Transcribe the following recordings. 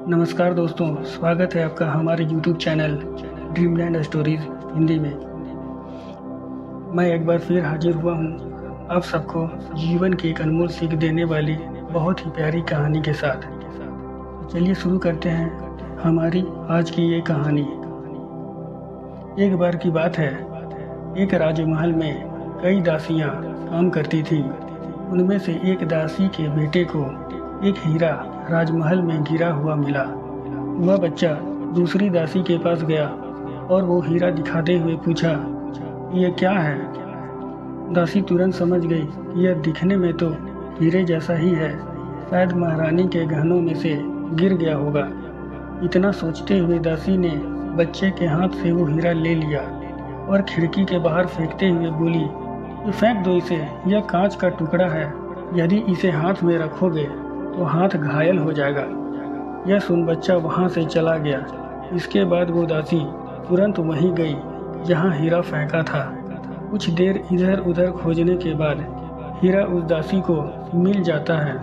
नमस्कार दोस्तों, स्वागत है आपका हमारे YouTube channel dreamland stories Hindi में। मैं एक बार फिर हाजिर हुआ हूँ आप सबको जीवन की एक अनमोल सीख देने वाली बहुत ही प्यारी कहानी के साथ। चलिए शुरू करते हैं हमारी आज की ये कहानी। एक बार की बात है, एक राजमहल में कई दासियाँ काम करती थीं। उनमें से एक दासी के बेटे को एक हीरा राजमहल में गिरा हुआ मिला। वह बच्चा दूसरी दासी के पास गया और वो हीरा दिखाते हुए पूछा, यह क्या है? दासी तुरंत समझ गई कि यह दिखने में तो हीरे जैसा ही है, शायद महारानी के गहनों में से गिर गया होगा। इतना सोचते हुए दासी ने बच्चे के हाथ से वो हीरा ले लिया और खिड़की के बाहर फेंकते हुए बोली, ये फेंक दो इसे, यह कांच का टुकड़ा है, यदि इसे हाथ में रखोगे तो हाथ घायल हो जाएगा। यह सुन बच्चा वहाँ से चला गया। इसके बाद वो दासी तुरंत वहीं गई जहाँ हीरा फेंका था। कुछ देर इधर उधर खोजने के बाद हीरा उस दासी को मिल जाता है।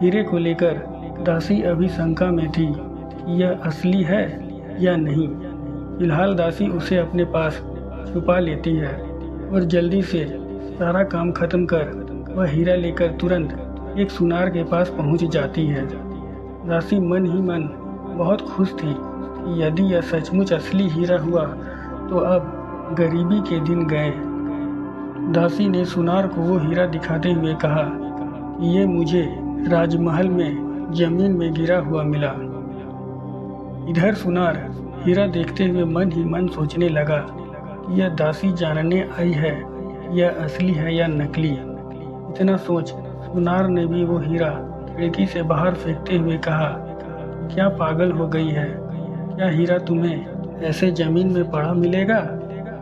हीरे को लेकर दासी अभी शंका में थी कि यह असली है या नहीं। फिलहाल दासी उसे अपने पास छुपा लेती है और जल्दी से सारा काम खत्म कर वह हीरा लेकर तुरंत एक सुनार के पास पहुंच जाती है। दासी मन ही मन बहुत खुश थी कि यदि यह सचमुच असली हीरा हुआ तो अब गरीबी के दिन गए। दासी ने सुनार को वो हीरा दिखाते हुए कहा कि ये मुझे राजमहल में जमीन में गिरा हुआ मिला। इधर सुनार हीरा देखते हुए मन ही मन सोचने लगा कि यह दासी जानने आई है यह असली है या नकली। इतना सोच सुनार ने भी वो हीरा खिड़की से बाहर फेंकते हुए कहा, क्या पागल हो गई है? क्या हीरा तुम्हें ऐसे जमीन में पड़ा मिलेगा?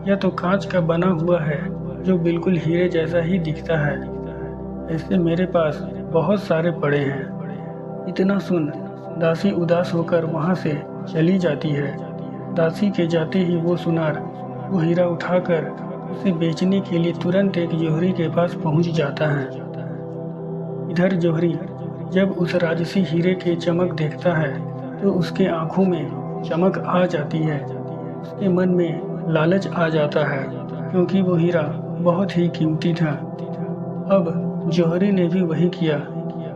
यह तो कांच का बना हुआ है जो बिल्कुल हीरे जैसा ही दिखता है। ऐसे मेरे पास बहुत सारे पड़े हैं। इतना सुन दासी उदास होकर वहाँ से चली जाती है। दासी के जाते ही वो सुनार वो हीरा उठाकर उसे बेचने के लिए तुरंत एक जौहरी के पास पहुँच जाता है। इधर जौहरी जब उस राजसी हीरे के चमक देखता है तो उसके आंखों में चमक आ जाती है। उसके मन में लालच आ जाता है क्योंकि वो हीरा बहुत ही कीमती था। अब जौहरी ने भी वही किया।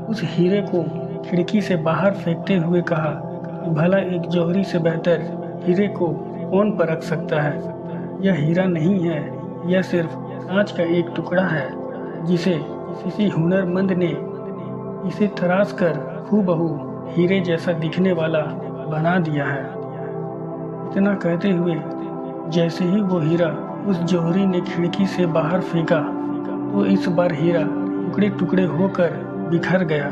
उस हीरे को खिड़की से बाहर फेंकते हुए कहा कि भला एक जौहरी से बेहतर हीरे को कौन परख सकता है? यह हीरा नहीं है, यह सिर्फ कांच का एक टुकड़ा है जिसे किसी हुनरमंद ने इसे तराश कर हूबहू हीरे जैसा दिखने वाला बना दिया है। इतना कहते हुए जैसे ही वो हीरा उस जौहरी ने खिड़की से बाहर फेंका तो इस बार हीरा टुकड़े टुकड़े होकर बिखर गया।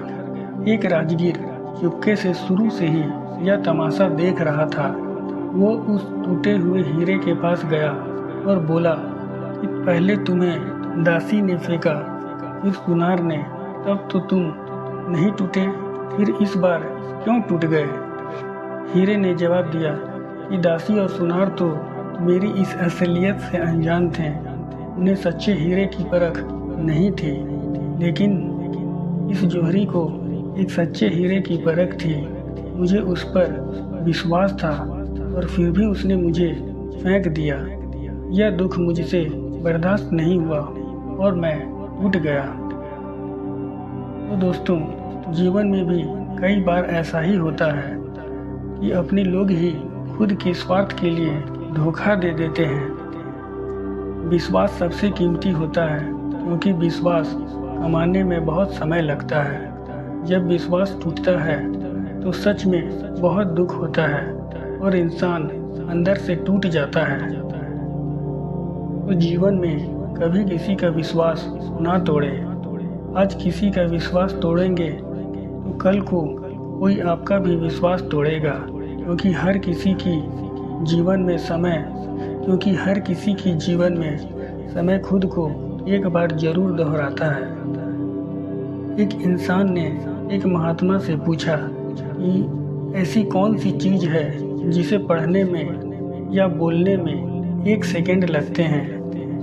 एक राजगीर चुपके से शुरू से ही यह तमाशा देख रहा था। वो उस टूटे हुए हीरे के पास गया और बोला कि पहले तुम्हें दासी ने फेंका, फिर सुनार ने, तब तो तुम नहीं टूटे, फिर इस बार क्यों टूट गए? हीरे ने जवाब दिया कि दासी और सुनार तो मेरी इस असलियत से अनजान थे। उन्हें सच्चे हीरे की परख नहीं थी, लेकिन इस जौहरी को एक सच्चे हीरे की परख थी। मुझे उस पर विश्वास था और फिर भी उसने मुझे फेंक दिया। यह दुख मुझसे बर्दाश्त नहीं हुआ और मैं टूट गया। तो दोस्तों, जीवन में भी कई बार ऐसा ही होता है कि अपने लोग ही खुद के स्वार्थ के लिए धोखा दे देते हैं। विश्वास सबसे कीमती होता है क्योंकि विश्वास कमाने में बहुत समय लगता है। जब विश्वास टूटता है तो सच में बहुत दुख होता है और इंसान अंदर से टूट जाता है। तो जीवन में कभी किसी का विश्वास ना तोड़ें। आज किसी का विश्वास तोड़ेंगे तो कल को कोई आपका भी विश्वास तोड़ेगा, क्योंकि हर किसी की जीवन में समय खुद को एक बार जरूर दोहराता है। एक इंसान ने एक महात्मा से पूछा कि ऐसी कौन सी चीज़ है जिसे पढ़ने में या बोलने में 1 सेकंड लगते हैं,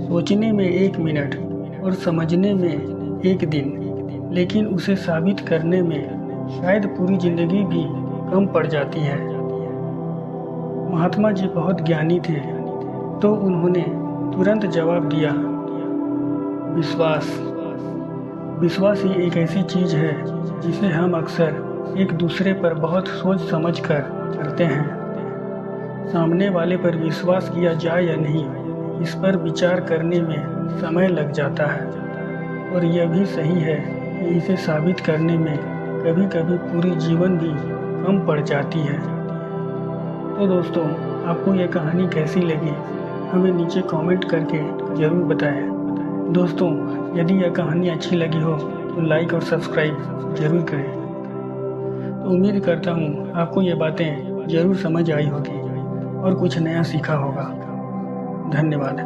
सोचने में 1 मिनट और समझने में 1 दिन, लेकिन उसे साबित करने में शायद पूरी जिंदगी भी कम पड़ जाती है। महात्मा जी बहुत ज्ञानी थे, तो उन्होंने तुरंत जवाब दिया, विश्वास। विश्वास ही एक ऐसी चीज़ है जिसे हम अक्सर एक दूसरे पर बहुत सोच समझ कर करते हैं। सामने वाले पर विश्वास किया जाए या नहीं, इस पर विचार करने में समय लग जाता है, और यह भी सही है कि इसे साबित करने में कभी कभी पूरी जीवन भी कम पड़ जाती है। तो दोस्तों, आपको यह कहानी कैसी लगी हमें नीचे कमेंट करके ज़रूर बताएं। दोस्तों, यदि यह कहानी अच्छी लगी हो तो लाइक और सब्सक्राइब ज़रूर करें। तो उम्मीद करता हूँ आपको ये बातें ज़रूर समझ आई होगी और कुछ नया सीखा होगा। धन्यवाद।